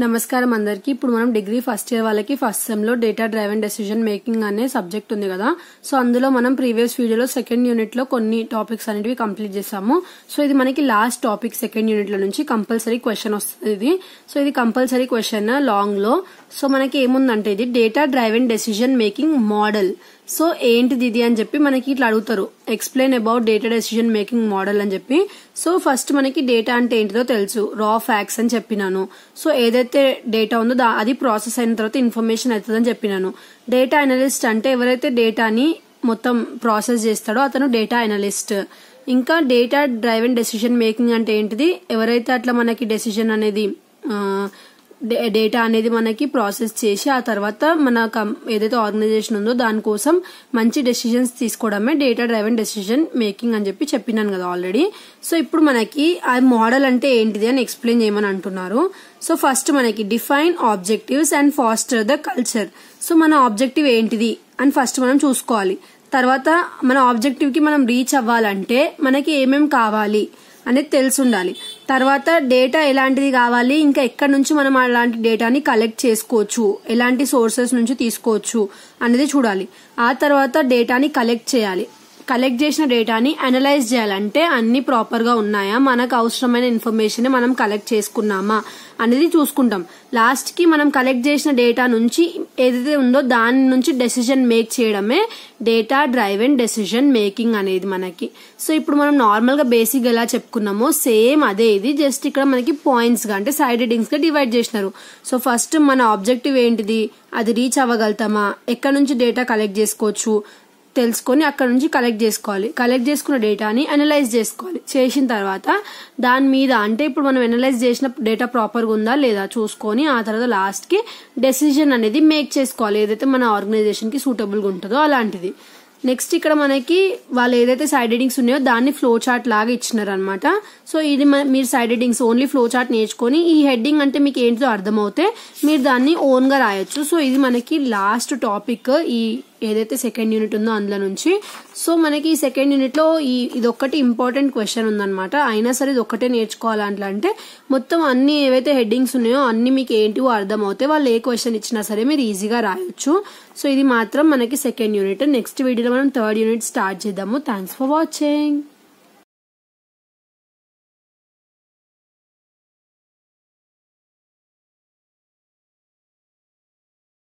నమస్కారం అందరికి. ఇప్పుడు మనం డిగ్రీ ఫస్ట్ ఇయర్ వాళ్ళకి ఫస్ట్ సెమ్ లో డేటా డ్రైవెన్ డెసిషన్ మేకింగ్ అనే సబ్జెక్ట్ ఉంది కదా. సో అందులో మనం ప్రీవియస్ వీడియోలో సెకండ్ యూనిట్ లో కొన్ని టాపిక్స్ అనేవి కంప్లీట్ చేసాము. సో ఇది మనకి లాస్ట్ టాపిక్ సెకండ్ యూనిట్ లో నుంచి కంపల్సరీ క్వశ్చన్ వస్తుంది. సో ఇది కంపల్సరీ క్వశ్చన్ లాంగ్ లో. సో మనకి ఏముందంటే ఇది data driven decision making model. So ఏంటిది ఇది అని చెప్పి మనకి ఇట్లా అడుగుతారు, explain about data decision making model అని చెప్పి. సో ఫస్ట్ మనకి డేటా అంటే ఏంటిదో తెలుసు, రా ఫ్యాక్ట్స్ అని చెప్పినాను. సో ఏదైతే డేటా ఉందో అది ప్రాసెస్ అయిన తర్వాత ఇన్ఫర్మేషన్ అవుతుందని చెప్పినాను. డేటా అనలిస్ట్ అంటే ఎవరైతే డేటాని మొత్తం ప్రాసెస్ చేస్తాడో అతను డేటా అనలిస్ట్. ఇంకా డేటా డ్రైవెన్ డెసిషన్ మేకింగ్ అంటే ఏంటిది, ఎవరైతే అట్లా మనకి డెసిషన్ అనేది డేటా అనేది మనకి ప్రాసెస్ చేసి ఆ తర్వాత మన ఏదైతే ఆర్గనైజేషన్ ఉందో దానికోసం మంచి డెసిషన్స్ తీసుకోవడమే డేటా డ్రైవెన్ డెసిషన్ మేకింగ్ అని చెప్పినాను కదా ఆల్రెడీ. సో ఇప్పుడు మనకి ఆ మోడల్ అంటే ఏంటిది అని ఎక్స్ప్లెయిన్ చేయమని అంటున్నారు. సో ఫస్ట్ మనకి define objectives and foster the culture. So మన ఆబ్జెక్టివ్ ఏంటిది అని ఫస్ట్ మనం చూసుకోవాలి. తర్వాత మన ఆబ్జెక్టివ్ కి మనం రీచ్ అవ్వాలంటే మనకి ఏమేం కావాలి అనేది తెలిసి ఉండాలి. తర్వాత డేటా ఎలాంటిది కావాలి, ఇంకా ఎక్కడి నుంచి మనం అలాంటి డేటాని కలెక్ట్ చేసుకోవచ్చు, ఎలాంటి సోర్సెస్ నుంచి తీసుకోవచ్చు అనేది చూడాలి. ఆ తర్వాత డేటాని కలెక్ట్ చేయాలి. కలెక్ట్ చేసిన డేటాని అనలైజ్ చేయాలంటే అన్ని ప్రాపర్ గా ఉన్నాయా, మనకు అవసరమైన ఇన్ఫర్మేషన్ మనం కలెక్ట్ చేసుకున్నామా అనేది చూసుకుంటాం. లాస్ట్ కి మనం కలెక్ట్ చేసిన డేటా నుంచి ఏదైతే ఉందో దాని నుంచి డెసిషన్ మేక్ చేయడమే డేటా డ్రైవెన్ డెసిషన్ మేకింగ్ అనేది మనకి. సో ఇప్పుడు మనం నార్మల్ గా బేసిక్ ఎలా చెప్పుకున్నామో సేమ్ అదే ఇది, జస్ట్ ఇక్కడ మనకి పాయింట్స్ గా అంటే సైడ్ హెడ్డింగ్స్ గా డివైడ్ చేసినారు. సో ఫస్ట్ మన ఆబ్జెక్టివ్ ఏంటిది, అది రీచ్ అవ్వగలుగుతామా, ఎక్కడి నుంచి డేటా కలెక్ట్ చేసుకోవచ్చు తెలుసుకొని అక్కడ నుంచి కలెక్ట్ చేసుకోవాలి. కలెక్ట్ చేసుకున్న డేటాని అనలైజ్ చేసుకోవాలి. చేసిన తర్వాత దాని మీద అంటే ఇప్పుడు మనం అనలైజ్ చేసిన డేటా ప్రాపర్ గా ఉందా లేదా చూసుకొని ఆ తర్వాత లాస్ట్ కి డెసిజన్ అనేది మేక్ చేసుకోవాలి, ఏదైతే మన ఆర్గనైజేషన్ కి సూటబుల్ గా ఉంటుందో అలాంటిది. నెక్స్ట్ ఇక్కడ మనకి వాళ్ళు ఏదైతే సైడ్ హెడ్డింగ్స్ ఉన్నాయో దాన్ని ఫ్లో చార్ట్ లాగా ఇచ్చినారు అనమాట. సో ఇది మీరు side headings only flow chart నేర్చుకొని ఈ హెడ్డింగ్ అంటే మీకు ఏంటో అర్థమవుతే మీరు దాన్ని ఓన్ గా రాయొచ్చు. సో ఇది మనకి లాస్ట్ టాపిక్ ఈ ఏదైతే సెకండ్ యూనిట్ ఉందో అందులో నుంచి. సో మనకి ఈ సెకండ్ యూనిట్ లో ఇది ఒక్కటి ఇంపార్టెంట్ క్వశ్చన్ ఉందన్నమాట. అయినా సరే ఇది ఒక్కటే నేర్చుకోవాలంటే మొత్తం అన్ని ఏవైతే హెడ్డింగ్స్ ఉన్నాయో అన్ని మీకు ఏంటివో అర్థం అవుతాయి. వాళ్ళు ఏ క్వశ్చన్ ఇచ్చినా సరే మీరు ఈజీగా రాయొచ్చు. సో ఇది మాత్రం మనకి సెకండ్ యూనిట్. నెక్స్ట్ వీడియోలో మనం థర్డ్ యూనిట్ స్టార్ట్ చేద్దాము. Thanks for watching.